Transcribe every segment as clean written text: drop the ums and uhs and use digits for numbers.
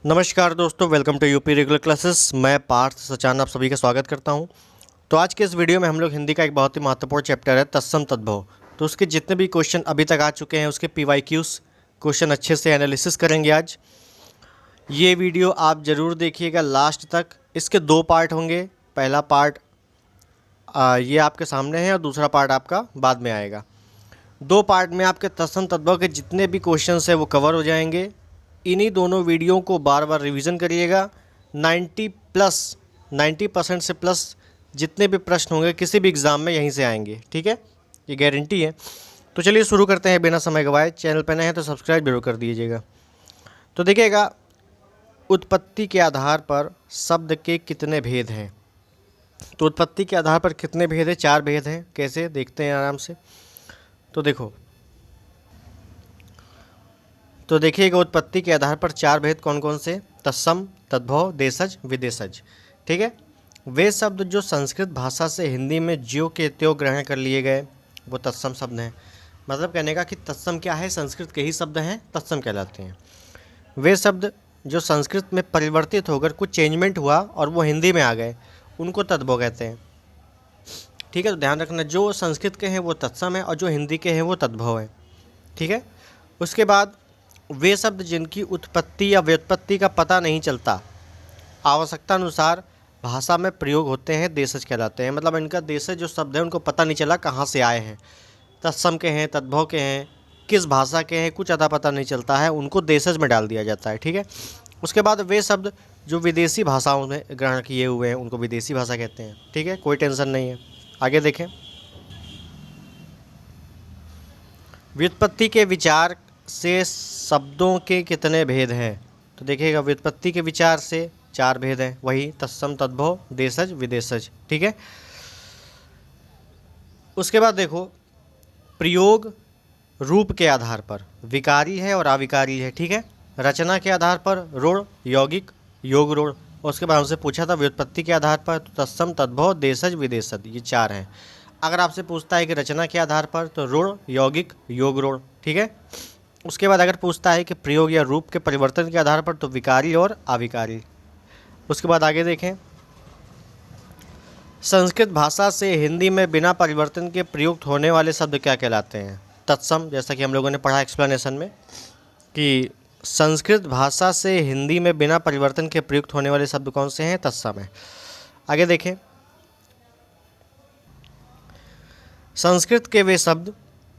नमस्कार दोस्तों, welcome to UP regular classes. मैं पार्थ सचान आप सभी का स्वागत करता हूं। तो आज के इस वीडियो में हम लोग हिंदी का एक बहुत ही महत्वपूर्ण चैप्टर है तत्सम तद्भव। तो उसके जितने भी क्वेश्चन अभी तक आ चुके हैं उसके PYQs क्वेश्चन अच्छे से एनालिसिस करेंगे आज। ये वीडियो आप ज़रूर देखिएगा लास्ट तक। इसके 2 पार्ट होंगे। पहला पार्ट ये आपके सामने है और दूसरा पार्ट आपका बाद में आएगा। 2 पार्ट में आपके तत्सम तद्भव के जितने भी क्वेश्चन हैं वो कवर हो जाएंगे। इन्हीं दोनों वीडियो को बार बार रिवीजन करिएगा। 90% से प्लस जितने भी प्रश्न होंगे किसी भी एग्ज़ाम में यहीं से आएंगे, ठीक है, ये गारंटी है। तो चलिए शुरू करते हैं बिना समय गवाए। चैनल पर नए हैं तो सब्सक्राइब जरूर कर दीजिएगा। तो देखिएगा, उत्पत्ति के आधार पर शब्द के कितने भेद हैं। तो उत्पत्ति के आधार पर कितने भेद हैं? 4 भेद हैं। कैसे देखते हैं आराम से। तो देखिएगा, उत्पत्ति के आधार पर 4 भेद कौन कौन से? तत्सम, तद्भव, देशज, विदेशज, ठीक है। वे शब्द जो संस्कृत भाषा से हिंदी में ज्यों के त्यों ग्रहण कर लिए गए वो तत्सम शब्द हैं। मतलब कहने का कि तत्सम क्या है? संस्कृत के ही शब्द हैं, तत्सम कहलाते हैं। वे शब्द जो संस्कृत में परिवर्तित होकर कुछ चेंजमेंट हुआ और वो हिंदी में आ गए उनको तद्भव कहते हैं, ठीक है। तो ध्यान रखना, जो संस्कृत के हैं वो तत्सम है और जो हिंदी के हैं वो तद्भव है, ठीक है। उसके बाद वे शब्द जिनकी उत्पत्ति या व्युत्पत्ति का पता नहीं चलता, आवश्यकता अनुसार भाषा में प्रयोग होते हैं, देशज कहलाते हैं। मतलब इनका देशज जो शब्द है उनको पता नहीं चला कहाँ से आए हैं, तत्सम के हैं, तद्भव के हैं, किस भाषा के हैं, कुछ अता पता नहीं चलता है, उनको देशज में डाल दिया जाता है, ठीक है। उसके बाद वे शब्द जो विदेशी भाषाओं में ग्रहण किए हुए हैं उनको विदेशी भाषा कहते हैं, ठीक है, कोई टेंशन नहीं है। आगे देखें, व्युत्पत्ति के विचार से शब्दों के कितने भेद हैं। तो देखिएगा, व्युत्पत्ति के विचार से 4 भेद हैं, वही तत्सम, तद्भव, देशज, विदेशज, ठीक है। उसके बाद देखो, प्रयोग रूप के आधार पर विकारी है और अविकारी है, ठीक है। रचना के आधार पर रूढ़, यौगिक, योग रूढ़। उसके बाद हमसे पूछा था व्युत्पत्ति के आधार पर, तो तत्सम, तद्भव, देशज, विदेशज, ये 4 हैं। अगर आपसे पूछता है कि रचना के आधार पर, तो रूढ़, यौगिक, योग रूढ़, ठीक है। उसके बाद अगर पूछता है कि प्रयोग या रूप के परिवर्तन के आधार पर, तो विकारी और अविकारी। उसके बाद आगे देखें, संस्कृत भाषा से हिंदी में बिना परिवर्तन के प्रयुक्त होने वाले शब्द क्या कहलाते हैं? तत्सम, जैसा कि हम लोगों ने पढ़ा एक्सप्लेनेशन में कि संस्कृत भाषा से हिंदी में बिना परिवर्तन के प्रयुक्त होने वाले शब्द कौन से हैं? तत्सम है। आगे देखें, संस्कृत के वे शब्द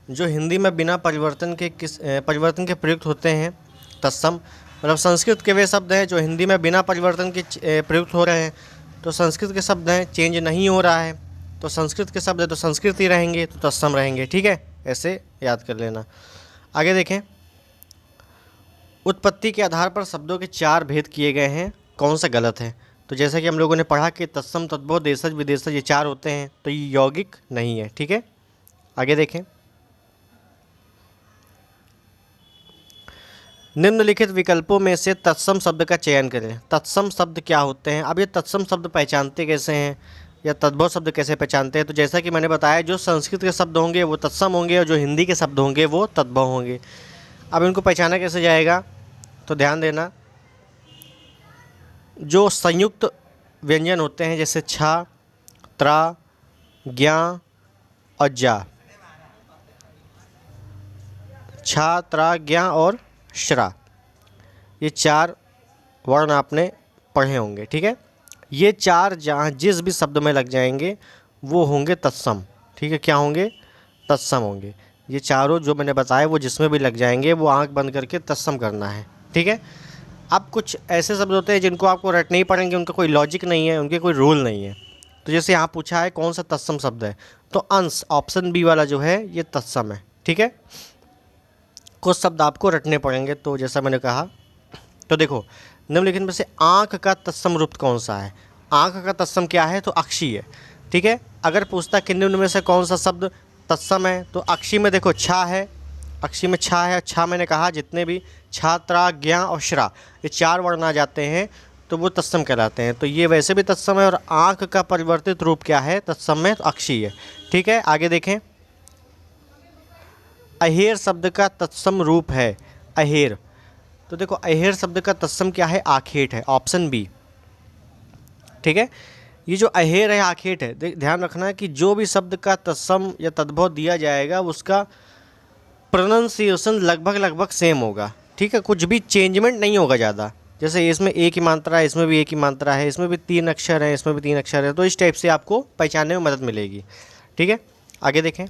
जो हिंदी में बिना परिवर्तन के प्रयुक्त होते हैं, तत्सम। मतलब संस्कृत के वे शब्द हैं जो हिंदी में बिना परिवर्तन के प्रयुक्त हो रहे हैं, तो संस्कृत के शब्द हैं, चेंज नहीं हो रहा है, तो संस्कृत के शब्द है तो संस्कृत ही रहेंगे, तो तत्सम रहेंगे, ठीक है। ऐसे याद कर लेना। आगे देखें, उत्पत्ति के आधार पर शब्दों के 4 भेद किए गए हैं, कौन सा गलत है? तो जैसा कि हम लोगों ने पढ़ा कि तत्सम, तद्भव, देशज, विदेशज, ये 4 होते हैं, तो ये यौगिक नहीं है, ठीक है। आगे देखें, निम्नलिखित विकल्पों में से तत्सम शब्द का चयन करें। तत्सम शब्द क्या होते हैं? अब ये तत्सम शब्द पहचानते कैसे हैं या तद्भव शब्द कैसे पहचानते हैं? तो जैसा कि मैंने बताया, जो संस्कृत के शब्द होंगे वो तत्सम होंगे और जो हिंदी के शब्द होंगे वो तद्भव होंगे। अब इनको पहचाना कैसे जाएगा? तो ध्यान देना, जो संयुक्त व्यंजन होते हैं जैसे छा, त्रा, ज्ञा और जा, छा, त्रा, ज्ञा और श्रा, ये 4 वर्ण आपने पढ़े होंगे, ठीक है। ये 4 जहाँ जिस भी शब्द में लग जाएंगे वो होंगे तत्सम, ठीक है। क्या होंगे? तत्सम होंगे। ये चारों जो मैंने बताया वो जिसमें भी लग जाएंगे वो आंख बंद करके तत्सम करना है, ठीक है। अब कुछ ऐसे शब्द होते हैं जिनको आपको रटने ही पड़ेंगे, उनका कोई लॉजिक नहीं है, उनके कोई रूल नहीं है। तो जैसे यहाँ पूछा है कौन सा तत्सम शब्द है, तो अंश, ऑप्शन बी वाला जो है ये तत्सम है, ठीक है। कुछ शब्द आपको रटने पड़ेंगे, तो जैसा मैंने कहा, तो देखो, निम्नलिखित में से आँख का तत्सम रूप कौन सा है? आँख का तत्सम क्या है? तो अक्षी है, ठीक है। अगर पूछता कि निम्न में से कौन सा शब्द तत्सम है, तो अक्षी में देखो छा है, अक्षी में छा है। छा मैंने कहा जितने भी छात्रा, ज्ञा और श्रा, ये 4 वर्ण आ जाते हैं तो वो तत्सम कहलाते हैं। तो ये वैसे भी तत्सम है। और आँख का परिवर्तित रूप क्या है तत्सम में? तो अक्षी है, ठीक है। आगे देखें, अहेर शब्द का तत्सम रूप है अहेर। तो देखो अहेर शब्द का तत्सम क्या है, आखेट है, ऑप्शन बी। ठीक है, ये जो अहेर है आखेट है, ध्यान रखना है कि जो भी शब्द का तत्सम या तद्भव दिया जाएगा उसका प्रोनाउंसिएशन लगभग सेम होगा। ठीक है, कुछ भी चेंजमेंट नहीं होगा ज़्यादा। जैसे इसमें एक ही मात्रा है, इसमें भी एक ही मात्रा है, इसमें भी 3 अक्षर हैं, इसमें भी 3 अक्षर है, तो इस टाइप से आपको पहचानने में मदद मिलेगी। ठीक है, आगे देखें।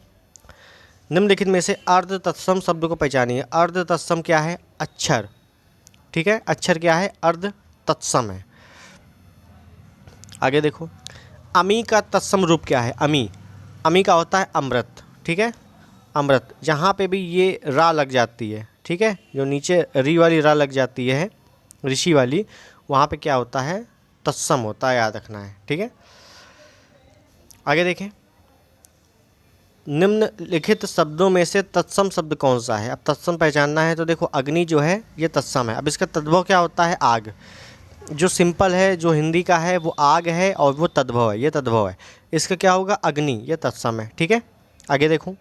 निम्नलिखित में से अर्ध तत्सम शब्द को पहचानिए। अर्ध तत्सम क्या है, अक्षर। ठीक है, अक्षर क्या है, अर्ध तत्सम है। आगे देखो, अमी का तत्सम रूप क्या है, अमी। अमी का होता है अमृत। ठीक है, अमृत, जहाँ पे भी ये रा लग जाती है, ठीक है, जो नीचे री वाली रा लग जाती है, ऋषि वाली, वहाँ पे क्या होता है, तत्सम होता है, याद रखना है। ठीक है, आगे देखें। निम्नलिखित शब्दों में से तत्सम शब्द कौन सा है। अब तत्सम पहचानना है, तो देखो अग्नि जो है ये तत्सम है। अब इसका तद्भव क्या होता है, आग। जो सिंपल है, जो हिंदी का है, वो आग है और वो तद्भव है, ये तद्भव है। इसका क्या होगा, अग्नि, ये तत्सम है। ठीक है, आगे देखो।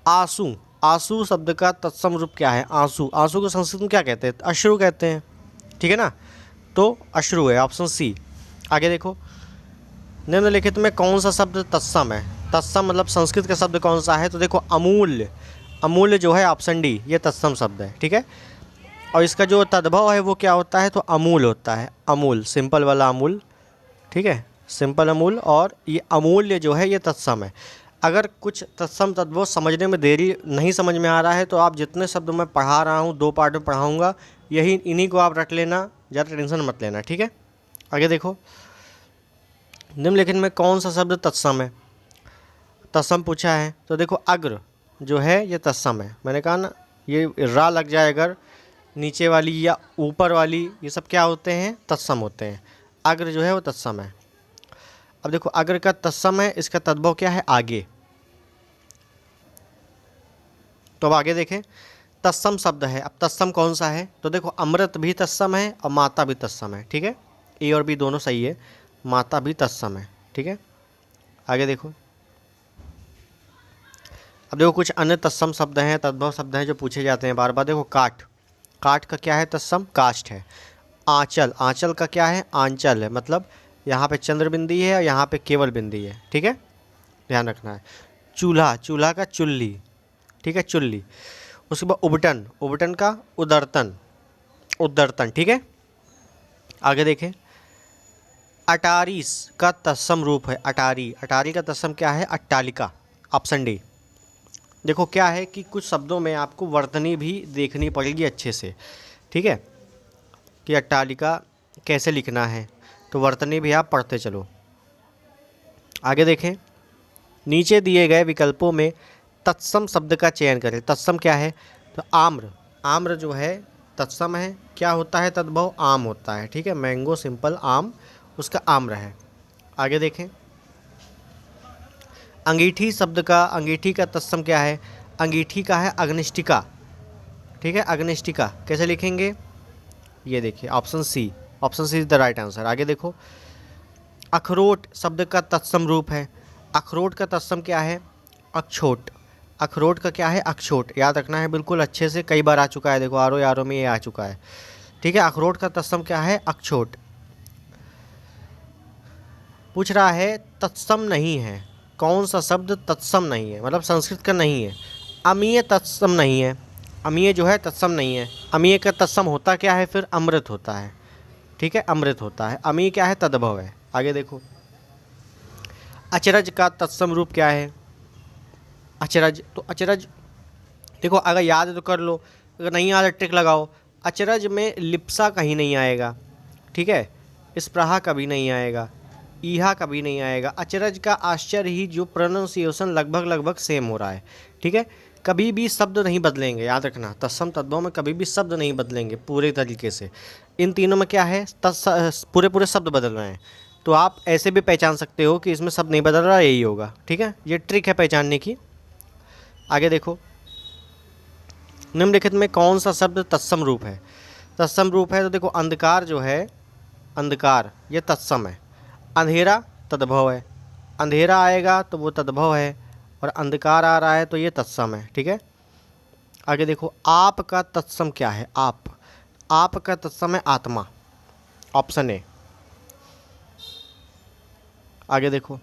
आंसू, आंसू शब्द का तत्सम रूप क्या है, आंसू। आंसू को संस्कृत में क्या कहते हैं, अश्रु कहते हैं। ठीक है ना, तो अश्रु है, ऑप्शन सी। आगे देखो, निम्नलिखित में कौन सा शब्द तत्सम है। तत्सम मतलब संस्कृत का शब्द कौन सा है, तो देखो अमूल्य। अमूल्य जो है, ऑप्शन डी, ये तत्सम शब्द है। ठीक है, और इसका जो तद्भव है वो क्या होता है, तो अमूल होता है, अमूल, सिंपल वाला अमूल। ठीक है, सिंपल अमूल, और ये अमूल्य जो है ये तत्सम है। अगर कुछ तत्सम तद्भव समझने में देरी नहीं समझ में आ रहा है, तो आप जितने शब्द मैं पढ़ा रहा हूँ, 2 पार्ट में पढ़ाऊँगा, यही इन्हीं को आप रट लेना, ज़्यादा टेंशन मत लेना। ठीक है, आगे देखो। निम्नलिखित में कौन सा शब्द तत्सम है, तत्सम पूछा है, तो देखो अग्र जो है ये तत्सम है। मैंने कहा ना, ये रा लग जाए अगर नीचे वाली या ऊपर वाली, ये सब क्या होते हैं, तत्सम होते हैं। अग्र जो है वो तत्सम है। अब देखो अग्र का तत्सम है, इसका तद्भव क्या है, आगे। तो अब आगे देखें, तत्सम शब्द है। अब तत्सम कौन सा है, तो देखो अमृत भी तत्सम है और माता भी तत्सम है। ठीक है, ए और बी दोनों सही है, माता भी तत्सम है। ठीक है, आगे देखो। अब देखो कुछ अन्य तत्सम शब्द हैं, तद्भव शब्द हैं जो पूछे जाते हैं बार बार। देखो काठ, काठ का क्या है, तत्सम काष्ठ है। आंचल, आंचल का क्या है, आंचल है, मतलब यहाँ पे चंद्र बिंदी है और यहाँ पे केवल बिंदी है। ठीक है, ध्यान रखना है। चूल्हा, चूल्हा का चुल्ली। ठीक है, चुल्ली। उसके बाद उबटन, उबटन का उदरतन, उदरतन। ठीक है, आगे देखें। अटारीस का तत्सम रूप है, अटारी। अटारी का तत्सम क्या है, अट्टालिका, ऑप्शन डी। देखो क्या है कि कुछ शब्दों में आपको वर्तनी भी देखनी पड़ेगी अच्छे से। ठीक है, कि अट्टालिका कैसे लिखना है, तो वर्तनी भी आप पढ़ते चलो। आगे देखें, नीचे दिए गए विकल्पों में तत्सम शब्द का चयन करें। तत्सम क्या है, तो आम्र, आम्र जो है तत्सम है। क्या होता है तद्भव, आम होता है। ठीक है, मैंगो, सिंपल, आम, उसका आम्र है। आगे देखें। अंगीठी शब्द का, अंगीठी का तत्सम क्या है, अंगीठी का है अग्निष्टिका। ठीक है, अग्निष्टिका कैसे लिखेंगे, ये देखिए option C, option C is the right answer. आगे देखो। अखरोट शब्द का तत्सम रूप है। अखरोट का तत्सम क्या है, अक्षोट। अखरोट का क्या है, अक्षोट, याद रखना है बिल्कुल अच्छे से, कई बार आ चुका है, देखो आरो यारों में ये आ चुका है। ठीक है, अखरोट का तत्सम क्या है, अक्षोट। पूछ रहा है तत्सम नहीं है, कौन सा शब्द तत्सम नहीं है, मतलब संस्कृत का नहीं है। अमीय तत्सम नहीं है, अमीय जो है तत्सम नहीं है। अमीय का तत्सम होता क्या है, फिर अमृत होता है। ठीक है, अमृत होता है। अमीय क्या है, तद्भव है। आगे देखो। अचरज का तत्सम रूप क्या है, अचरज, तो अचरज देखो अगर याद है तो कर लो, अगर नहीं याद है ट्रिक लगाओ। अचरज में लिप्सा कहीं नहीं आएगा। ठीक है, स्प्रहा कभी नहीं आएगा, ईहा कभी नहीं आएगा। अचरज का आश्चर्य ही जो प्रोनाउंसिएशन लगभग सेम हो रहा है। ठीक है, कभी भी शब्द नहीं बदलेंगे, याद रखना। तत्सम तद्भव में कभी भी शब्द नहीं बदलेंगे पूरे तरीके से। इन तीनों में क्या है, पूरे शब्द बदल रहे हैं। तो आप ऐसे भी पहचान सकते हो कि इसमें शब्द नहीं बदल रहा, यही होगा। ठीक है, ये ट्रिक है पहचानने की। आगे देखो। निम्नलिखित में कौन सा शब्द तत्सम रूप है, तत्सम रूप है, तो देखो अंधकार जो है, अंधकार ये तत्सम है। अंधेरा तद्भव है, अंधेरा आएगा तो वो तद्भव है, और अंधकार आ रहा है तो ये तत्सम है। ठीक है, आगे देखो, आप का तत्सम क्या है? आप का तत्सम है आत्मा, ऑप्शन ए। आगे देखो,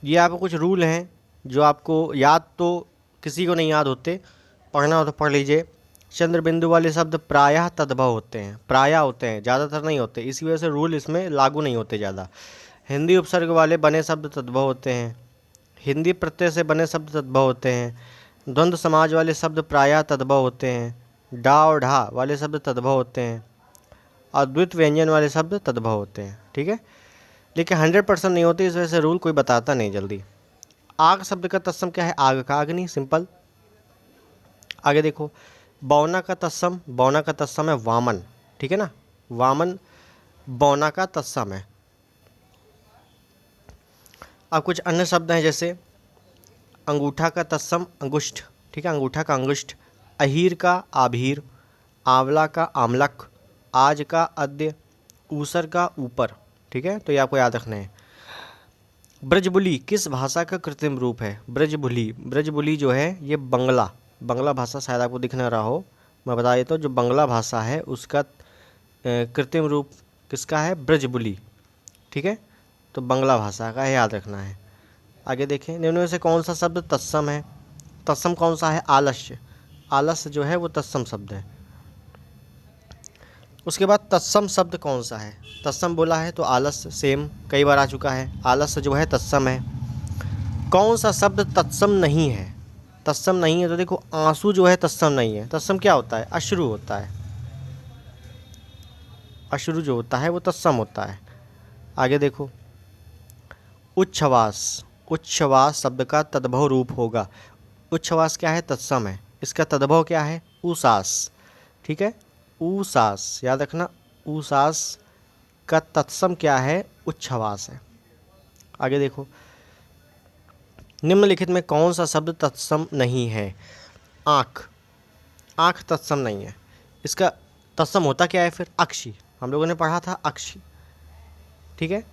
ये आपको कुछ रूल हैं जो आपको याद तो किसी को नहीं याद होते, पढ़ना हो तो पढ़ लीजिए। चंद्र बिंदु वाले शब्द प्रायः तद्भव होते हैं, प्रायः होते हैं, ज़्यादातर नहीं होते, इसी वजह से रूल इसमें लागू नहीं होते ज़्यादा। हिंदी उपसर्ग वाले बने शब्द तद्भव होते हैं, हिंदी प्रत्यय से बने शब्द तद्भव होते हैं, द्वंद्व समाज वाले शब्द प्रायः तद्भव होते हैं, डा और ढा वाले शब्द तद्भव होते हैं, और द्वित व्यंजन वाले शब्द तद्भव होते हैं। ठीक है, लेकिन 100% नहीं होते, इस वजह से रूल कोई बताता नहीं जल्दी। आग शब्द का तत्सम क्या है? आग का, अग्नि, सिंपल। आगे देखो, बौना का तत्सम है वामन, ठीक है ना, वामन बौना का तत्सम है। अब कुछ अन्य शब्द हैं, जैसे अंगूठा का तत्सम अंगुष्ठ, ठीक है, अंगूठा का अंगुष्ठ, अहीर का आभीर, आंवला का आमलक, आज का अद्य, ऊसर का ऊपर। ठीक है, तो ये आपको याद रखना है। ब्रजबुली किस भाषा का कृत्रिम रूप है? ब्रजबुली जो है ये बंगला भाषा, शायद आपको दिख ना रहा हो, मैं बता देता हूँ, जो बंगला भाषा है उसका कृत्रिम रूप किसका है? ब्रजबुली। ठीक है, तो बंगला भाषा का याद रखना है। आगे देखें, निम्न में से कौन सा शब्द तत्सम है? तत्सम कौन सा है? आलस्य जो है वो तत्सम शब्द है। उसके बाद तत्सम शब्द कौन सा है? तत्सम बोला है तो आलस्य, सेम कई बार आ चुका है, आलस्य जो है तत्सम है। कौन सा शब्द तत्सम नहीं है? तत्सम नहीं है तो देखो, आंसू जो है तत्सम नहीं है। तत्सम क्या होता है? अश्रु होता है, अश्रु जो होता है वो तत्सम होता है। आगे देखो, उच्छ्वास शब्द का तद्भव रूप होगा। उच्छ्वास क्या है? तत्सम है, इसका तद्भव क्या है? उसास। ठीक है, उसास याद रखना, उसास का तत्सम क्या है? उच्छ्वास है। आगे देखो, निम्नलिखित में कौन सा शब्द तत्सम नहीं है? आँख तत्सम नहीं है, इसका तत्सम होता क्या है फिर? अक्षी, हम लोगों ने पढ़ा था अक्षी। ठीक है,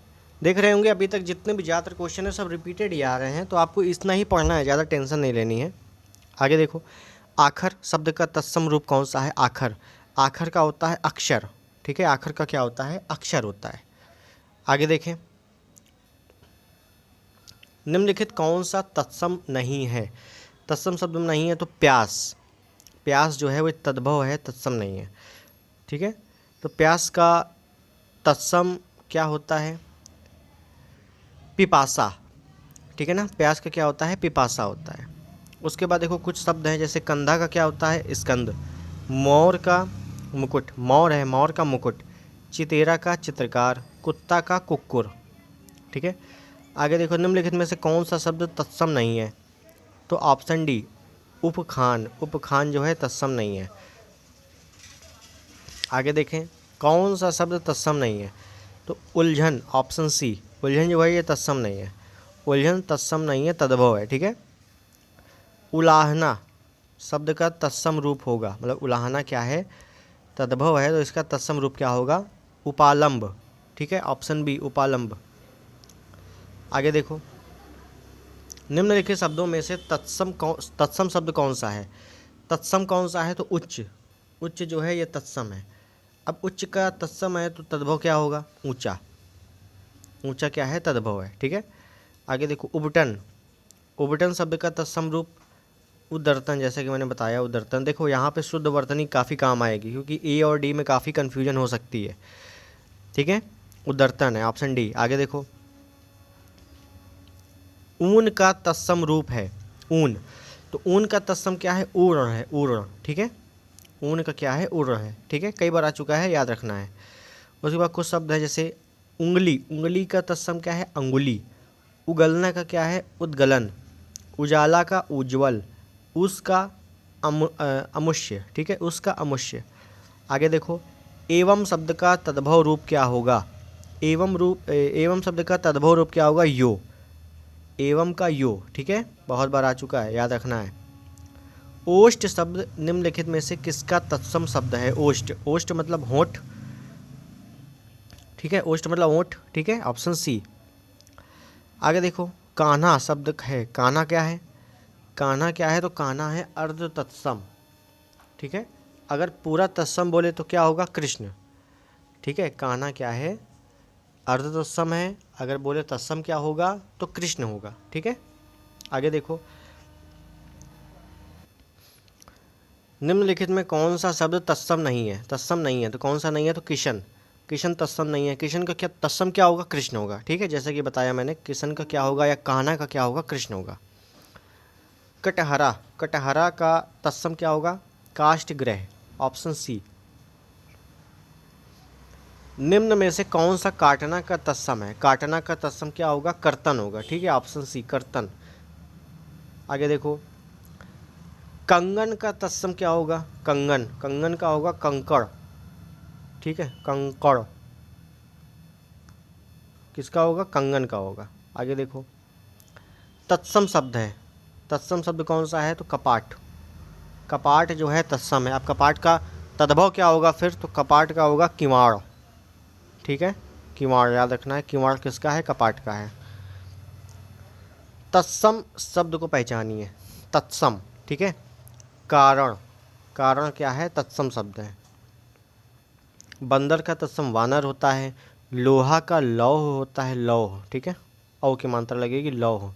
देख रहे होंगे अभी तक जितने भी ज़्यादातर क्वेश्चन है सब रिपीटेड ही आ रहे हैं, तो आपको इतना ही पढ़ना है, ज़्यादा टेंशन नहीं लेनी है। आगे देखो, आखर शब्द का तत्सम रूप कौन सा है? आखर का होता है अक्षर। ठीक है, आखर का क्या होता है? अक्षर होता है। आगे देखें, निम्नलिखित कौन सा तत्सम नहीं है? तत्सम शब्द में नहीं है तो प्यास जो है वो तद्भव है, तत्सम नहीं है। ठीक है, तो प्यास का तत्सम क्या होता है? पिपासा। ठीक है ना, प्यास का क्या होता है? पिपासा होता है। उसके बाद देखो, कुछ शब्द हैं, जैसे कंधा का क्या होता है? स्कंद। मोर का मुकुट, मोर है, मोर का मुकुट। चितेरा का चित्रकार, कुत्ता का कुक्कुर। ठीक है, आगे देखो, निम्नलिखित में से कौन सा शब्द तत्सम नहीं है? तो ऑप्शन डी, उपखान जो है तत्सम नहीं है। आगे देखें, कौन सा शब्द तत्सम नहीं है? तो उलझन, ऑप्शन सी, उलझन जो है ये तत्सम नहीं है, उलझन तत्सम नहीं है, तद्भव है। ठीक है, उलाहना शब्द का तत्सम रूप होगा, मतलब उलाहना क्या है? तद्भव है, तो इसका तत्सम रूप क्या होगा? उपालंब। ठीक है, ऑप्शन बी, उपालंब। आगे देखो, निम्नलिखित शब्दों में से तत्सम शब्द कौन सा है? तत्सम कौन सा है? तो उच्च जो है ये तत्सम है। अब उच्च का तत्सम है तो तद्भव क्या होगा? ऊंचा क्या है? तद्भव है। ठीक है, आगे देखो, उबटन शब्द का तत्सम रूप उदर्तन, जैसे कि मैंने बताया उदर्तन। देखो यहाँ पे शुद्ध वर्तनी काफ़ी काम आएगी, क्योंकि ए और डी में काफ़ी कन्फ्यूजन हो सकती है। ठीक है, उदर्तन है, ऑप्शन डी। आगे देखो, ऊन का तत्सम रूप है ऊन, तो ऊन का तत्सम क्या है? उर्ण है, उर्ण। ठीक है, ऊन का क्या है? उर्ण है। ठीक है, कई बार आ चुका है, याद रखना है। उसके बाद कुछ शब्द है, जैसे उंगली का तत्सम क्या है? अंगुली। उगलना का क्या है? उद्गलन। उजाला का उज्ज्वल। उसका अमुष्य। ठीक है, उसका अमुष्य। आगे देखो, एवं शब्द का तद्भव रूप क्या होगा? एवं शब्द का तद्भव रूप क्या होगा? यो, एवं का यो। ठीक है, बहुत बार आ चुका है, याद रखना है। ओष्ठ शब्द निम्नलिखित में से किसका तत्सम शब्द है? ओष्ठ मतलब होंठ। ठीक है, ओष्ठ मतलब होंठ। ठीक है, ऑप्शन सी। आगे देखो, कान्हा शब्द है, कान्हा क्या है? कान्हा क्या है? तो कान्हा है अर्ध तत्सम। ठीक है। अगर पूरा तत्सम बोले तो क्या होगा, कृष्ण। ठीक है, कान्हा क्या है, अर्ध तत्सम है। अगर बोले तत्सम क्या होगा तो कृष्ण होगा। ठीक है, आगे देखो, निम्नलिखित में कौन सा शब्द तत्सम नहीं है। तत्सम नहीं है तो कौन सा नहीं है, तो किशन। किशन तत्सम नहीं है। किशन का क्या तत्सम क्या होगा, कृष्ण होगा। ठीक है, जैसे कि बताया मैंने, किशन का क्या होगा या कान्हा का क्या होगा, कृष्ण होगा। कटहरा, कटहरा का तत्सम क्या होगा, काष्ठ ग्रह, ऑप्शन सी। निम्न में से कौन सा काटना का तत्सम है। काटना का तत्सम क्या होगा, कर्तन होगा। ठीक है, ऑप्शन सी, कर्तन। आगे देखो, कंगन का तत्सम क्या होगा, कंगन। कंगन का होगा कंकड़। ठीक है, कंकड़ किसका होगा, कंगन का होगा। आगे देखो, तत्सम शब्द है। तत्सम शब्द कौन सा है, तो कपाट। कपाट जो है तत्सम है। अब कपाट का तद्भव क्या होगा फिर, तो कपाट का होगा किवाड़। ठीक है, किवाड़ याद रखना है, किवाड़ किसका है, कपाट का है। तत्सम शब्द को पहचानिए, तत्सम। ठीक है, कारण, कारण क्या है, तत्सम शब्द है। बंदर का तत्सम वानर होता है। लोहा का लौह होता है, लौह। ठीक है, औ की मात्रा लगेगी, लौह।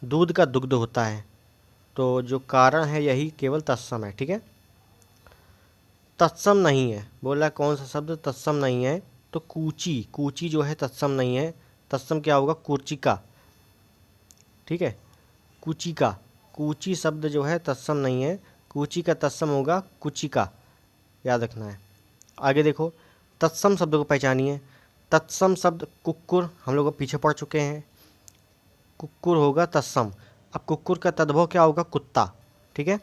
दूध का दुग्ध होता है। तो जो कारण है यही केवल तत्सम है। ठीक है, तत्सम नहीं है, बोला कौन सा शब्द तत्सम नहीं है, तो कूची। कूची जो है तत्सम नहीं है। तत्सम क्या होगा, कुर्चिका। ठीक है, कुचिका। कूची शब्द जो है तत्सम नहीं है। कूची का तत्सम होगा कुचिका, याद रखना है। आगे देखो, तत्सम शब्द को पहचानिए। तत्सम शब्द कुक्कुर, हम लोग पीछे पड़ चुके हैं, कुक्कुर होगा तत्सम। अब कुक्कुर का तद्भव क्या होगा, कुत्ता। ठीक है,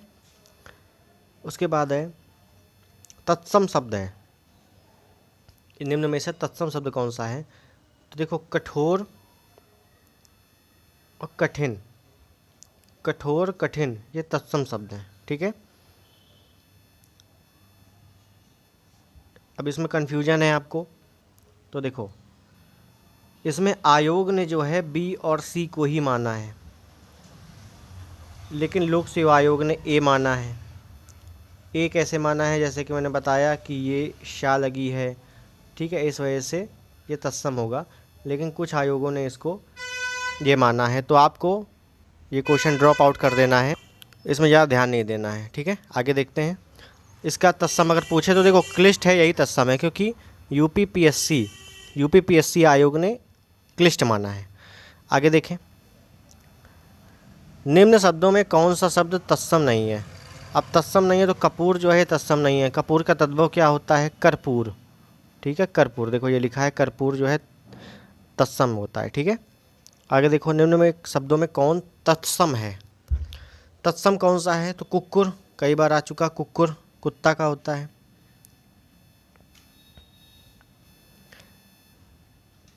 उसके बाद है तत्सम शब्द है। निम्न में से तत्सम शब्द कौन सा है, तो देखो, कठोर और कठिन। कठोर कठिन ये तत्सम शब्द है। ठीक है, अब इसमें कन्फ्यूजन है आपको, तो देखो, इसमें आयोग ने जो है बी और सी को ही माना है, लेकिन लोक सेवा आयोग ने ए माना है। ए कैसे माना है, जैसे कि मैंने बताया कि ये शा लगी है। ठीक है, इस वजह से ये तत्सम होगा, लेकिन कुछ आयोगों ने इसको ये माना है। तो आपको ये क्वेश्चन ड्रॉप आउट कर देना है, इसमें ज़्यादा ध्यान नहीं देना है। ठीक है, आगे देखते हैं। इसका तत्सम अगर पूछे तो देखो, क्लिष्ट है यही तत्सम है, क्योंकि यूपीपीएससी आयोग ने क्लिष्ट माना है। आगे देखें, निम्न शब्दों में कौन सा शब्द तत्सम नहीं है। अब तत्सम नहीं है तो कपूर जो है तत्सम नहीं है। कपूर का तद्भव क्या होता है, कर्पूर। ठीक है, कर्पूर, देखो ये लिखा है, कर्पूर जो है तत्सम होता है। ठीक है, आगे देखो, निम्न में शब्दों में कौन तत्सम है। तत्सम कौन सा है, तो कुक्कुर, कई बार आ चुका, कुक्कुर कुत्ता का होता है।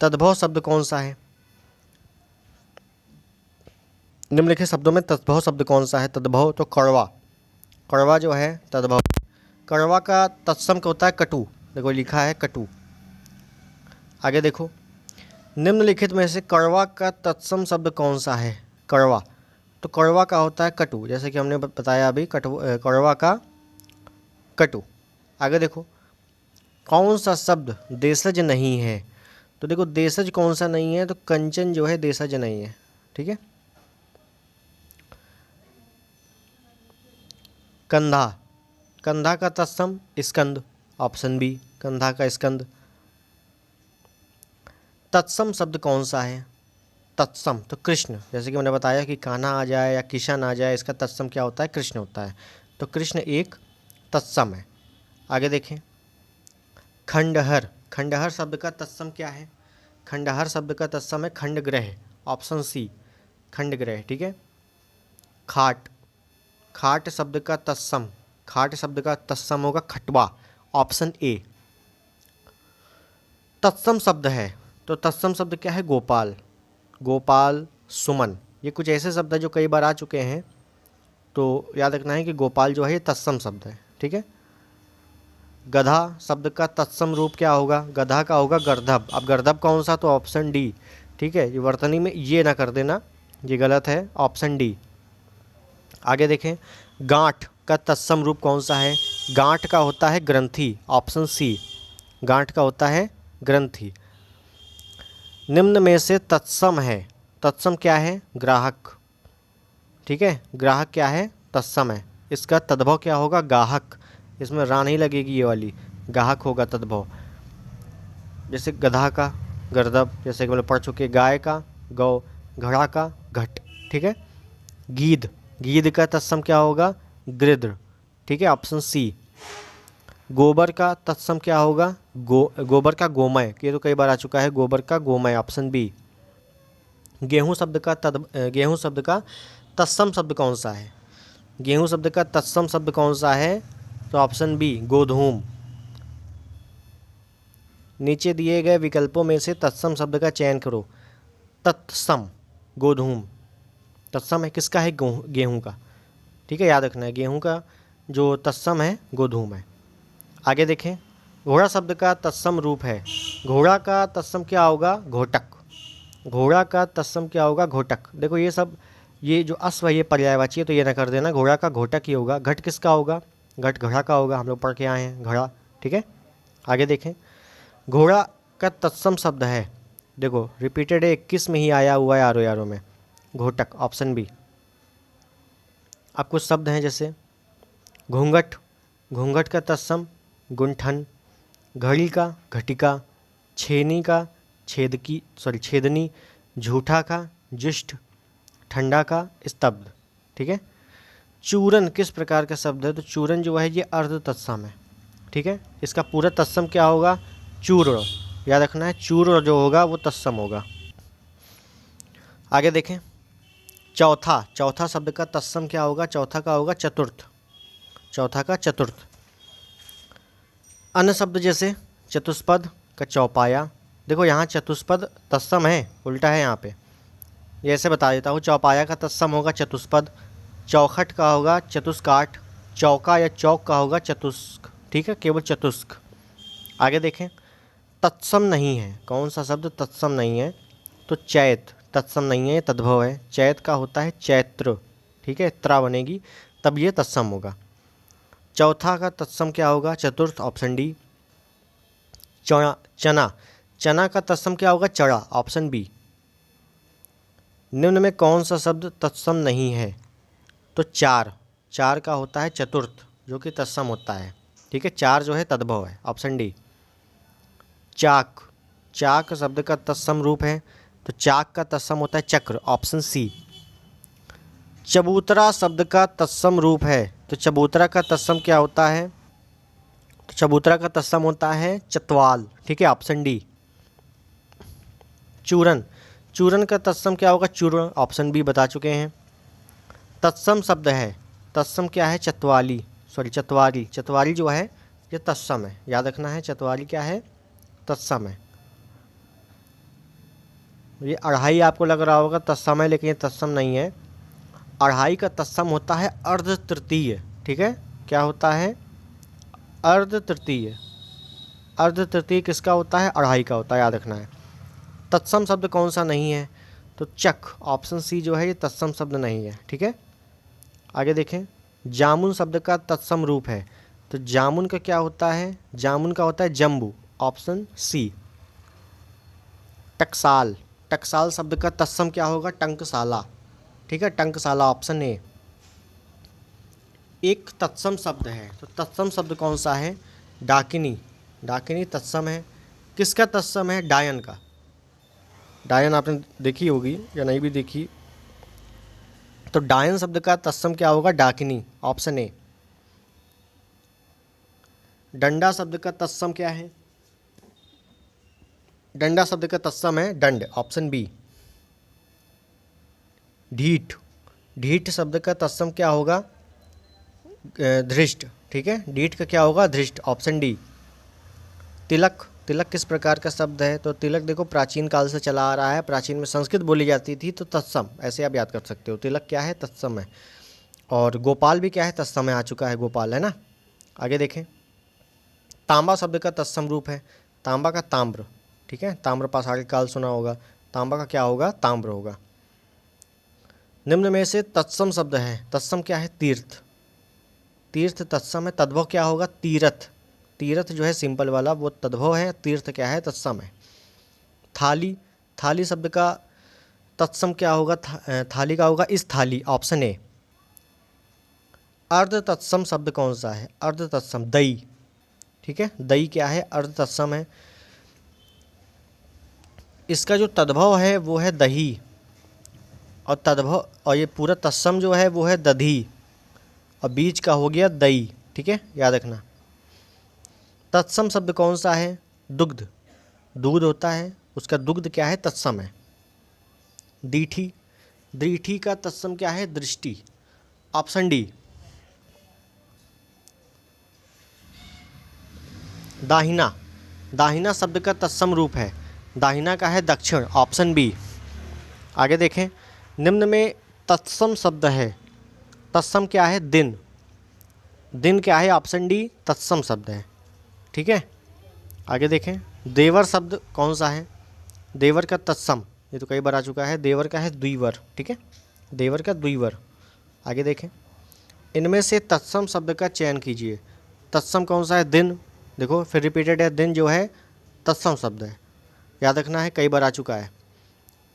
तद्भव शब्द कौन सा है, निम्नलिखित शब्दों में तद्भव शब्द कौन सा है, तद्भव, तो कड़वा। कड़वा जो है तद्भव। कड़वा का तत्सम क्या होता है, कटु, देखो लिखा है कटु। आगे देखो, निम्नलिखित में से कड़वा का तत्सम शब्द कौन सा है, कड़वा, तो कड़वा का होता है कटु, जैसे कि हमने बताया अभी, कड़वा का कटु। आगे देखो, कौन सा शब्द देशज नहीं है, तो देखो देशज कौन सा नहीं है, तो कंचन जो है देशज नहीं है। ठीक है, कंधा, कंधा का तत्सम स्कंद, ऑप्शन बी, कंधा का स्कंद। तत्सम शब्द कौन सा है, तत्सम, तो कृष्ण, जैसे कि मैंने बताया कि कान्हा आ जाए या किशन आ जाए, इसका तत्सम क्या होता है, कृष्ण होता है। तो कृष्ण एक तत्सम है। आगे देखें, खंडहर, खंडहर शब्द का तत्सम क्या है, खंडहर शब्द का तत्सम है खंडग्रह, ऑप्शन सी, खंडग्रह। ठीक है, खाट, खाट शब्द का तत्सम, खाट शब्द का तत्सम होगा खटवा, ऑप्शन ए। तत्सम शब्द है, तो तत्सम शब्द क्या है, गोपाल, गोपाल, सुमन, ये कुछ ऐसे शब्द है जो कई बार आ चुके हैं, तो याद रखना है कि गोपाल जो है ये तत्सम शब्द है। ठीक है, गधा शब्द का तत्सम रूप क्या होगा, गधा का होगा गर्दभ। अब गर्दभ कौन सा, तो ऑप्शन डी। ठीक है, ये वर्तनी में ये ना कर देना, ये गलत है, ऑप्शन डी। आगे देखें, गांठ का तत्सम रूप कौन सा है? गांठ का होता है ग्रंथि, ऑप्शन सी, गांठ का होता है ग्रंथि। निम्न में से तत्सम है, तत्सम क्या है? ग्राहक, ठीक है, ग्राहक क्या है? तत्सम है। इसका तद्भव क्या होगा? गाहक, इसमें रा नहीं लगेगी ये वाली, गाहक होगा तद्भव। जैसे गधा का गर्दभ, जैसे कि मतलब पढ़ चुके, गाय का गौ, घड़ा का घट, ठीक है। गीध, गीध का तत्सम क्या होगा? गृध्र, ठीक है, ऑप्शन सी। गोबर का तत्सम क्या होगा? गोबर का गोमय, ये तो कई बार आ चुका है, गोबर का गोमय, ऑप्शन बी। गेहूं शब्द का तत्सम शब्द कौन सा है? गेहूं शब्द का तत्सम शब्द कौन सा है? तो ऑप्शन बी, गोधूम। नीचे दिए गए विकल्पों में से तत्सम शब्द का चयन करो। तत्सम, गोधूम, तत्सम है किसका? है गेहूं का, ठीक है, याद रखना है, गेहूं का जो तत्सम है गोधूम है। आगे देखें, घोड़ा शब्द का तत्सम रूप है। घोड़ा का तत्सम क्या होगा? घोटक। घोड़ा का तत्सम क्या होगा? घोटक। देखो ये सब, ये जो अश्व है ये पर्यायवाची है, तो ये ना कर देना, घोड़ा का घोटक ही होगा। घट किसका होगा? घट घड़ा का होगा, हम लोग पढ़ के आए हैं, घड़ा, ठीक है। आगे देखें, घोड़ा का तत्सम शब्द है, देखो रिपीटेड है, 21 में ही आया हुआ है आरो यारो में, घोटक, ऑप्शन बी। अब कुछ शब्द हैं जैसे घूंघट, घूंघट का तत्सम गुंठन। घड़ी का घटिका। छेनी का छेदनी। झूठा का जुष्ट। ठंडा का स्तब्ध, ठीक है। चूरन किस प्रकार का शब्द है? तो चूरन जो है ये अर्ध तत्सम है, ठीक है। इसका पूरा तत्सम क्या होगा? चूर्ण, याद रखना है, चूर्ण जो होगा वो तत्सम होगा। आगे देखें, चौथा, चौथा शब्द का तत्सम क्या होगा? चौथा का होगा चतुर्थ, चौथा का चतुर्थ। अन्य शब्द जैसे चतुष्पद का चौपाया, देखो यहाँ चतुष्पद तत्सम है, उल्टा है यहाँ पे, ये ऐसे बता देता हूँ। चौपाया का तत्सम होगा चतुष्पद। चौखट का होगा चतुष्काठ। चौका या चौक का होगा चतुष्क, ठीक है, केवल चतुष्क। आगे देखें, तत्सम नहीं है, कौन सा शब्द तत्सम नहीं है? तो चैत, तत्सम नहीं है, ये तद्भव है। चैत का होता है चैत्र, ठीक है, त्रा बनेगी तब ये तत्सम होगा। चौथा का तत्सम क्या होगा? चतुर्थ, ऑप्शन डी। चना, चना का तत्सम क्या होगा? चड़ा, ऑप्शन बी। निम्न में कौन सा शब्द तत्सम नहीं है? तो चार, चार का होता है चतुर्थ जो कि तत्सम होता है, ठीक है, चार जो है तद्भव है, ऑप्शन डी। चाक, चाक शब्द का तत्सम रूप है, तो चाक का तत्सम होता है चक्र, ऑप्शन सी। चबूतरा शब्द का तत्सम रूप है, तो चबूतरा का तत्सम क्या होता है? तो चबूतरा का तत्सम होता है चतवाल, ठीक है, ऑप्शन डी। चूरन, चूरन का तत्सम क्या होगा? चूर्ण, ऑप्शन बी बता चुके हैं। तत्सम शब्द है, तत्सम क्या है? चतवाली, चतवारी, चतवारी जो है ये तत्सम है, याद रखना है, चतवारी क्या है? तत्सम है। ये अढ़ाई आपको लग रहा होगा तत्सम है, लेकिन ये तत्सम नहीं है। अढ़ाई का तत्सम होता है अर्ध तृतीय, ठीक है, क्या होता है? अर्ध तृतीय। अर्ध तृतीय किसका होता है? अढ़ाई का होता है, याद रखना है। तत्सम शब्द कौन सा नहीं है? तो चक, ऑप्शन सी जो है ये तत्सम शब्द नहीं है, ठीक है। आगे देखें, जामुन शब्द का तत्सम रूप है, तो जामुन का क्या होता है? जामुन का होता है जम्बू, ऑप्शन सी। टकसाल, टकसाल शब्द का तत्सम क्या होगा? टंकसाला, ठीक है, टंकसाला, ऑप्शन ए। एक तत्सम शब्द है, तो तत्सम शब्द कौन सा है? डाकिनी, डाकिनी तत्सम है। किसका तत्सम है? डायन का। डायन आपने देखी होगी या नहीं भी देखी, तो डायन शब्द का तत्सम क्या होगा? डाकिनी, ऑप्शन ए। डंडा शब्द का तत्सम क्या है? डंडा शब्द का तत्सम है दंड, ऑप्शन बी। ढीठ, ढीठ शब्द का तत्सम क्या होगा? धृष्ट, ठीक है, ढीठ का क्या होगा? धृष्ट, ऑप्शन डी। तिलक, तिलक किस प्रकार का शब्द है? तो तिलक देखो प्राचीन काल से चला आ रहा है, प्राचीन में संस्कृत बोली जाती थी, तो तत्सम, ऐसे आप याद कर सकते हो, तिलक क्या है? तत्सम है। और गोपाल भी क्या है? तत्सम है, आ चुका है गोपाल, है ना। आगे देखें, तांबा शब्द का तत्सम रूप है, तांबा का ताम्र, ठीक है, ताम्र पाषाण काल सुना होगा, तांबा का क्या होगा? ताम्र होगा। निम्न में से तत्सम शब्द है, तत्सम क्या है? तीर्थ, तीर्थ तत्सम है, तद्भव क्या होगा? तीर्थ। तीर्थ जो है सिंपल वाला वो तद्भव है, तीर्थ क्या है? तत्सम है। थाली, थाली शब्द का तत्सम क्या होगा? थाली का होगा इस थाली, ऑप्शन ए। अर्ध तत्सम शब्द कौन सा है? अर्ध तत्सम दही, ठीक है, दही क्या है? अर्ध तत्सम है। इसका जो तद्भव है वो है दही, और तद्भव और ये पूरा तत्सम जो है वो है दधी, और बीच का हो गया दही, ठीक है, याद रखना। तत्सम शब्द कौन सा है? दुग्ध, दूध होता है उसका दुग्ध क्या है? तत्सम है। दीठी, दीठी का तत्सम क्या है? दृष्टि, ऑप्शन डी। दाहिना, दाहिना शब्द का तत्सम रूप है, दाहिना का है दक्षिण, ऑप्शन बी। आगे देखें, निम्न में तत्सम शब्द है, तत्सम क्या है? दिन, दिन क्या है? ऑप्शन डी तत्सम शब्द है, ठीक है। आगे देखें, देवर शब्द कौन सा है? देवर का तत्सम, ये तो कई बार आ चुका है, देवर का है द्विवर, ठीक है, देवर का द्विवर। आगे देखें, इनमें से तत्सम शब्द का चयन कीजिए। तत्सम कौन सा है? दिन, देखो फिर रिपीटेड है, दिन जो है तत्सम शब्द है, याद रखना है, कई बार आ चुका है।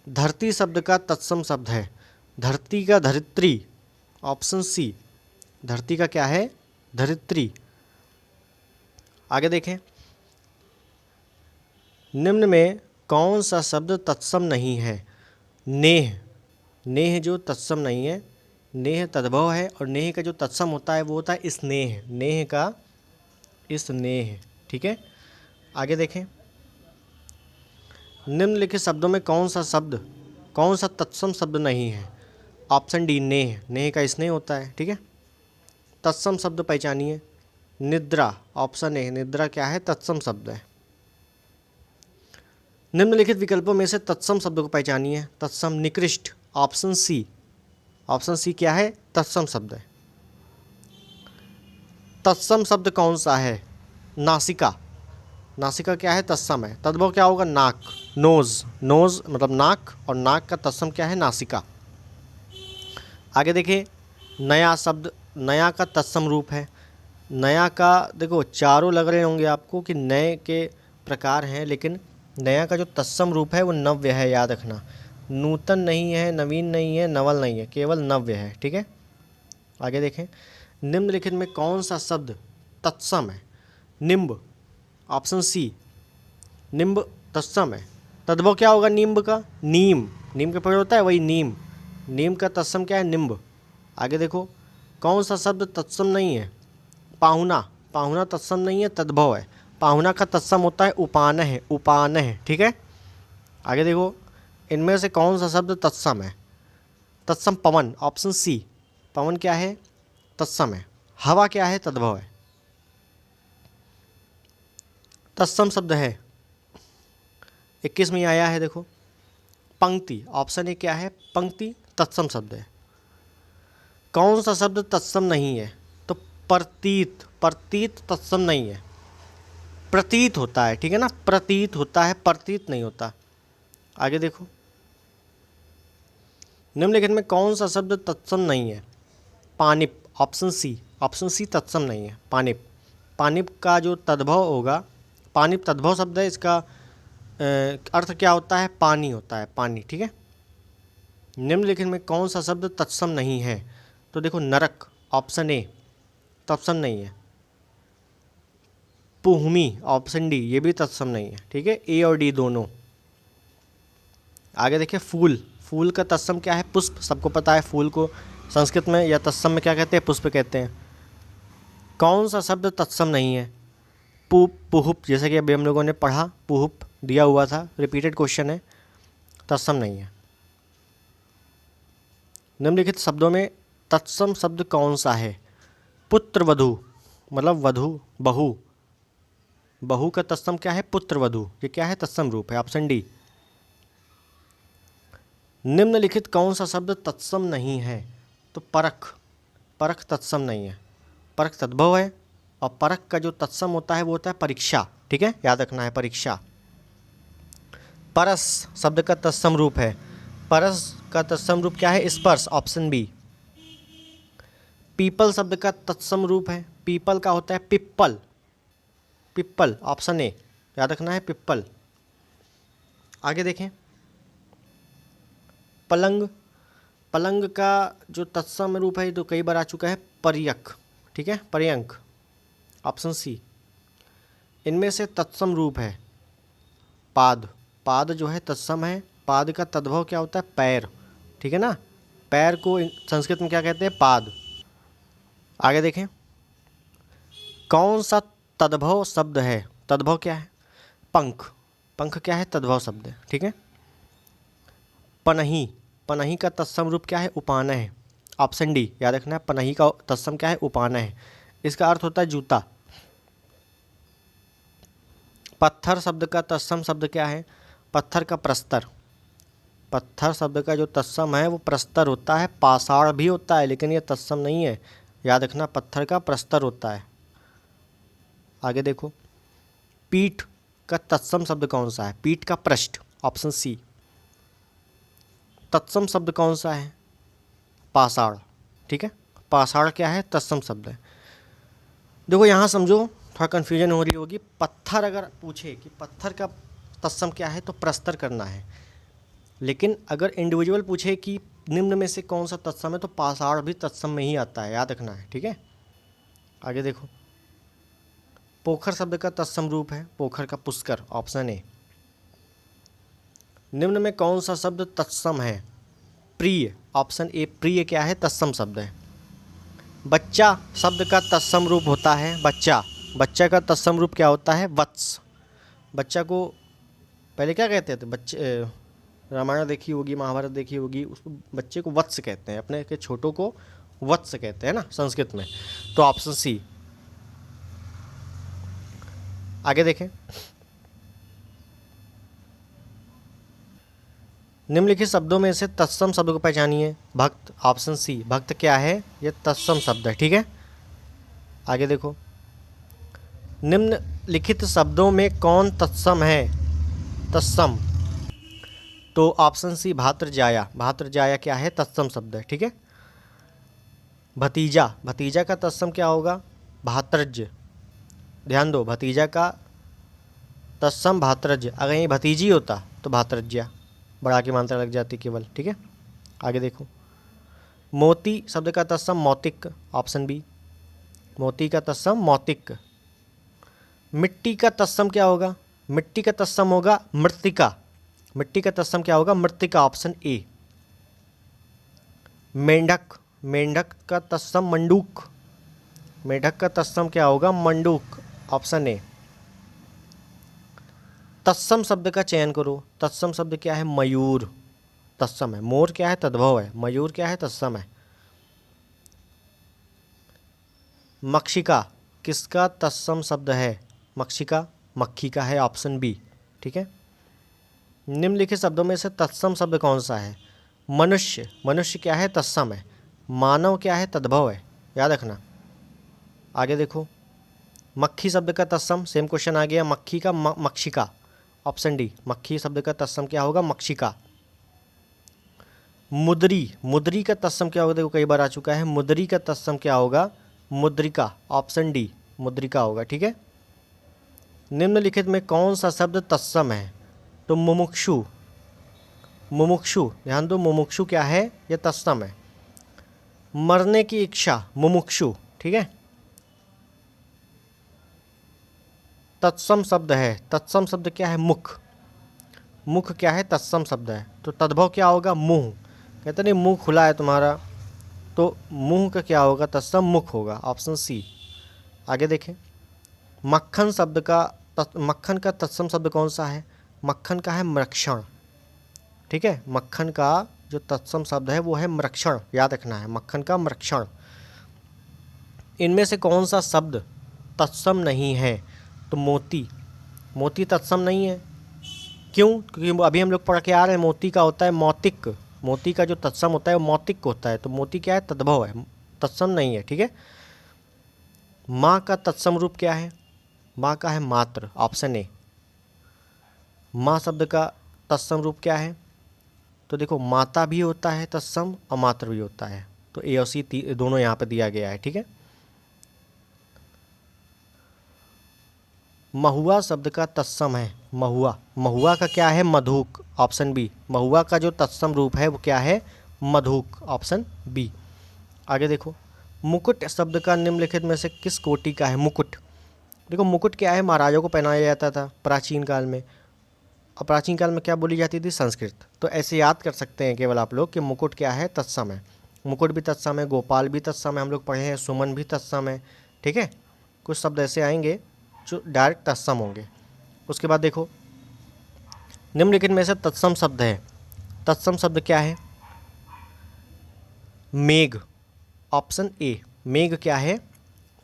धरती शब्द का तत्सम शब्द है, धरती का धरित्री, ऑप्शन सी। धरती का क्या है? धरित्री। आगे देखें, निम्न में कौन सा शब्द तत्सम नहीं है? नेह, नेह जो तत्सम नहीं है, नेह तद्भव है, और नेह का जो तत्सम होता है वो होता है स्नेह, नेह का स्नेह, ठीक है। आगे देखें, निम्नलिखित शब्दों में कौन सा शब्द, कौन सा तत्सम शब्द नहीं है? ऑप्शन डी नेह, नेह का स्नेह होता है, ठीक है। तत्सम शब्द पहचानिए। निद्रा, ऑप्शन ए, निद्रा क्या है? तत्सम शब्द है। निम्नलिखित विकल्पों में से तत्सम शब्द को पहचानिए। तत्सम, निकृष्ट, ऑप्शन सी। ऑप्शन सी क्या है? तत्सम शब्द है। तत्सम शब्द कौन सा है? नासिका, नासिका क्या है? तत्सम है। तद्भव क्या होगा? नाक, नोज, नोज मतलब नाक, और नाक का तत्सम क्या है? नासिका। आगे देखिए, नया शब्द, नया का तत्सम रूप है। नया का देखो चारों लग रहे होंगे आपको कि नए के प्रकार हैं, लेकिन नया का जो तत्सम रूप है वो नव्य है, याद रखना। नूतन नहीं है, नवीन नहीं है, नवल नहीं है, केवल नव्य है, ठीक है। आगे देखें, निम्नलिखित में कौन सा शब्द तत्सम है? निम्ब, ऑप्शन सी, निम्ब तत्सम है। तद्भव क्या होगा? नींब का, नीम, नीम का प्रयोग होता है वही नीम, नीम का तत्सम क्या है? निम्ब। आगे देखो, कौन सा शब्द तत्सम नहीं है? पाहुना, पाहुना तत्सम नहीं है, तद्भव है। पाहुना का तत्सम होता है उपान है, उपान है, ठीक है। आगे देखो, इनमें से कौन सा शब्द तत्सम है? तत्सम पवन, ऑप्शन सी, पवन क्या है? तत्सम है। हवा क्या है? तद्भव है। तत्सम शब्द है 21 में आया है, देखो पंक्ति, ऑप्शन ए क्या है? पंक्ति तत्सम शब्द है। कौन सा शब्द तत्सम नहीं है? तो प्रतीत, प्रतीत तत्सम नहीं है, प्रतीत होता है, ठीक है ना, प्रतीत होता है, प्रतीत नहीं होता। आगे देखो, निम्नलिखित में कौन सा शब्द तत्सम नहीं है? पानिप, ऑप्शन सी, ऑप्शन सी तत्सम नहीं है, पानिप। पानिप का जो तद्भव होगा, पानिप तद्भव शब्द है, इसका अर्थ क्या होता है? पानी होता है, पानी, ठीक है। निम्नलिखित में कौन सा शब्द तत्सम नहीं है? तो देखो नरक, ऑप्शन ए, तत्सम नहीं है। पुहमी, ऑप्शन डी, ये भी तत्सम नहीं है, ठीक है, ए और डी दोनों। आगे देखिए, फूल, फूल का तत्सम क्या है? पुष्प, सबको पता है फूल को संस्कृत में या तत्सम में क्या कहते हैं? पुष्प कहते हैं। कौन सा शब्द तत्सम नहीं है? पुहुप, जैसे कि अभी हम लोगों ने पढ़ा, पुहुप दिया हुआ था, रिपीटेड क्वेश्चन है, तत्सम नहीं है। निम्नलिखित शब्दों में तत्सम शब्द कौन सा है? पुत्र वधू, मतलब वधू, बहू, बहू का तत्सम क्या है? पुत्र वधू, ये क्या है? तत्सम रूप है, ऑप्शन डी। निम्नलिखित कौन सा शब्द तत्सम नहीं है? तो परख, परख तत्सम नहीं है, परख तद्भव है, और परख का जो तत्सम होता है वो होता है परीक्षा, ठीक है, याद रखना है, परीक्षा। परस शब्द का तत्सम रूप है, परस का तत्सम रूप क्या है? स्पर्श, ऑप्शन बी। पीपल शब्द का तत्सम रूप है, पीपल का होता है पिप्पल, पिप्पल ऑप्शन ए, याद रखना है पिप्पल। आगे देखें, पलंग, पलंग का जो तत्सम रूप है तो कई बार आ चुका है पर्यक, ठीक है, पर्यंक ऑप्शन सी। इनमें से तत्सम रूप है पाद, पाद जो है तत्सम है, पाद का तद्भव क्या होता है पैर, ठीक है ना, पैर को संस्कृत में क्या कहते हैं पाद। आगे देखें, कौन सा तद्भव शब्द है, तद्भव क्या है पंख, पंख क्या है तद्भव शब्द है, ठीक है। पनही, पनही का तत्सम रूप क्या है उपानय है, ऑप्शन डी, याद रखना है पनही का तत्सम क्या है उपानय है, इसका अर्थ होता है जूता। पत्थर शब्द का तत्सम शब्द क्या है, पत्थर का प्रस्तर, पत्थर शब्द का जो तत्सम है वो प्रस्तर होता है, पाषाण भी होता है लेकिन ये तत्सम नहीं है, याद रखना पत्थर का प्रस्तर होता है। आगे देखो, पीठ का तत्सम शब्द कौन सा है, पीठ का पृष्ठ, ऑप्शन सी। तत्सम शब्द कौन सा है पाषाण, ठीक है, पाषाण क्या है तत्सम शब्द है। देखो यहाँ समझो, थोड़ा कन्फ्यूजन हो रही होगी, पत्थर अगर पूछे कि पत्थर का तत्सम क्या है तो प्रस्तर करना है, लेकिन अगर इंडिविजुअल पूछे कि निम्न में से कौन सा तत्सम है तो पाषाण भी तत्सम में ही आता है, याद रखना है, ठीक है। आगे देखो, पोखर शब्द का तत्सम रूप है पोखर का पुष्कर, ऑप्शन ए। निम्न में कौन सा शब्द तत्सम है प्रिय, ऑप्शन ए, प्रिय क्या है तत्सम शब्द है। बच्चा शब्द का तत्सम रूप होता है बच्चा, बच्चा का तत्सम रूप क्या होता है वत्स, बच्चा को पहले क्या कहते थे बच्चे, रामायण देखी होगी महाभारत देखी होगी, उसको बच्चे को वत्स कहते हैं, अपने के छोटों को वत्स कहते हैं ना संस्कृत में, तो ऑप्शन सी। आगे देखें, निम्नलिखित शब्दों में से तत्सम शब्द को पहचानिए, भक्त, ऑप्शन सी, भक्त क्या है ये तत्सम शब्द है, ठीक है। आगे देखो, निम्नलिखित शब्दों में कौन तत्सम है तत्सम, तो ऑप्शन सी भातृजाया, भातृजाया क्या है तत्सम शब्द है, ठीक है। भतीजा, भतीजा का तत्सम क्या होगा भातृज, ध्यान दो भतीजा का तत्सम भातृज, अगर ये भतीजी होता तो भातृज्या, बड़ा की मात्रा लग जाती केवल, ठीक है। आगे देखो, मोती शब्द का तत्सम मौतिक, ऑप्शन बी, मोती का तत्सम मौतिक। मिट्टी का तत्सम क्या होगा, मिट्टी का तत्सम होगा मृत्तिका, मिट्टी का तत्सम क्या होगा मृत्तिका, ऑप्शन ए। मेंढक, मेंढक का तत्सम मंडूक, मेंढक का तत्सम क्या होगा मंडूक, ऑप्शन ए। तत्सम शब्द का चयन करो, तत्सम शब्द क्या है मयूर, तत्सम है, मोर क्या है तद्भव है, मयूर क्या है तत्सम है। मक्षिका किसका तत्सम शब्द है, मक्षिका मक्खी का है, ऑप्शन बी, ठीक है। निम्नलिखित शब्दों में से तत्सम शब्द कौन सा है, मनुष्य, मनुष्य क्या है तत्सम है, मानव क्या है तद्भव है, याद रखना। आगे देखो, मक्खी शब्द का तत्सम, सेम क्वेश्चन आ गया, मक्खी का मक्षिका, ऑप्शन डी, मक्खी शब्द का तत्सम क्या होगा मक्षिका। मुद्री, मुद्री का तत्सम क्या होगा, देखो कई बार आ चुका है, मुद्री का तत्सम क्या होगा मुद्रिका, ऑप्शन डी, मुद्रिका होगा, ठीक है। निम्नलिखित में कौन सा शब्द तत्सम है, तो मुमुक्षु, मुमुक्षु, ध्यान दो मुमुक्षु क्या है यह तत्सम है। मरने की इच्छा मुमुक्षु, ठीक है, तत्सम शब्द है, तत्सम शब्द क्या है मुख, मुख क्या है तत्सम शब्द है, तो तद्भव क्या होगा मुंह, कहते नहीं मुंह खुला है तुम्हारा, तो मुंह का क्या होगा तत्सम मुख होगा, ऑप्शन सी। आगे देखें, मक्खन शब्द का मक्खन का तत्सम शब्द कौन सा है, मक्खन का है मृक्षण, ठीक है, मक्खन का जो तत्सम शब्द है वो है मृक्षण, याद रखना है मक्खन का मृक्षण। इनमें से कौन सा शब्द तत्सम नहीं है, तो मोती, मोती तत्सम नहीं है, क्यों, क्योंकि अभी हम लोग पढ़ के आ रहे हैं मोती का होता है मौतिक, मोती का जो तत्सम होता है वो मौतिक होता है, तो मोती क्या है तद्भव है, तत्सम नहीं है, ठीक है। माँ का तत्सम रूप क्या है, माँ का है मात्र, ऑप्शन ए। माँ शब्द का तत्सम रूप क्या है, तो देखो माता भी होता है तत्सम और मात्र भी होता है, तो ए और सी दोनों यहाँ पे दिया गया है, ठीक है। महुआ शब्द का तत्सम है, महुआ, महुआ का क्या है, मधुक, ऑप्शन बी। महुआ का जो तत्सम रूप है वो क्या है, मधुक, ऑप्शन बी। आगे देखो, मुकुट शब्द का निम्नलिखित में से किस कोटि का है, मुकुट। देखो मुकुट क्या है, महाराजों को पहनाया जाता था प्राचीन काल में, और प्राचीन काल में क्या बोली जाती थी, संस्कृत। तो ऐसे याद कर सकते हैं केवल आप लोग कि मुकुट क्या है, तत्सम है। मुकुट भी तत्सम है, गोपाल भी तत्सम है, हम लोग पढ़े हैं, सुमन भी तत्सम है, ठीक है। कुछ शब्द ऐसे आएंगे जो डायरेक्ट तत्सम होंगे। उसके बाद देखो, निम्नलिखित में से तत्सम शब्द है, तत्सम शब्द क्या है, मेघ, ऑप्शन ए। मेघ क्या है,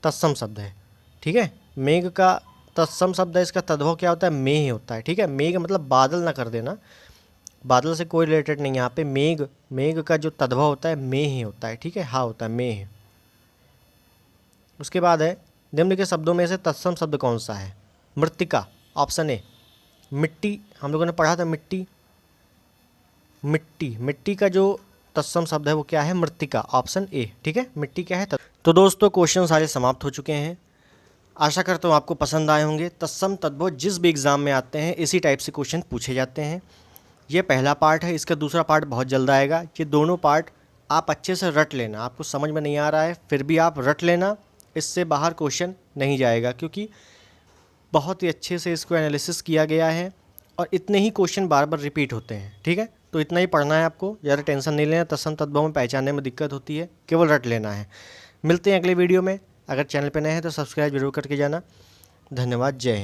तत्सम शब्द है, ठीक है। मेघ का तत्सम शब्द है, इसका तद्भव क्या होता है, मेह होता है, ठीक है। मेघ मतलब बादल ना कर देना, बादल से कोई रिलेटेड नहीं यहाँ पे। मेघ, मेघ का जो तद्भव होता है मेह होता है, ठीक है, हा होता है, मेह। उसके बाद है, निम्न के शब्दों में से तत्सम शब्द कौन सा है, मृत्तिका, ऑप्शन ए। मिट्टी, हम लोगों ने पढ़ा था मिट्टी, मिट्टी, मिट्टी का जो तत्सम शब्द है वो क्या है, मृत्तिका, ऑप्शन ए, ठीक है। मिट्टी क्या है, तो दोस्तों क्वेश्चन सारे समाप्त हो चुके हैं। आशा करता हूँ आपको पसंद आए होंगे। तत्सम तद्भव जिस भी एग्ज़ाम में आते हैं इसी टाइप से क्वेश्चन पूछे जाते हैं। ये पहला पार्ट है, इसका दूसरा पार्ट बहुत जल्द आएगा। ये दोनों पार्ट आप अच्छे से रट लेना, आपको समझ में नहीं आ रहा है फिर भी आप रट लेना, इससे बाहर क्वेश्चन नहीं जाएगा, क्योंकि बहुत ही अच्छे से इसको एनालिसिस किया गया है और इतने ही क्वेश्चन बार बार रिपीट होते हैं, ठीक है। तो इतना ही पढ़ना है आपको, ज़्यादा टेंशन नहीं लेना। तत्सम तद्भव में पहचानने में दिक्कत होती है, केवल रट लेना है। मिलते हैं अगले वीडियो में। अगर चैनल पर नए हैं तो सब्सक्राइब जरूर करके जाना। धन्यवाद, जय हिंद।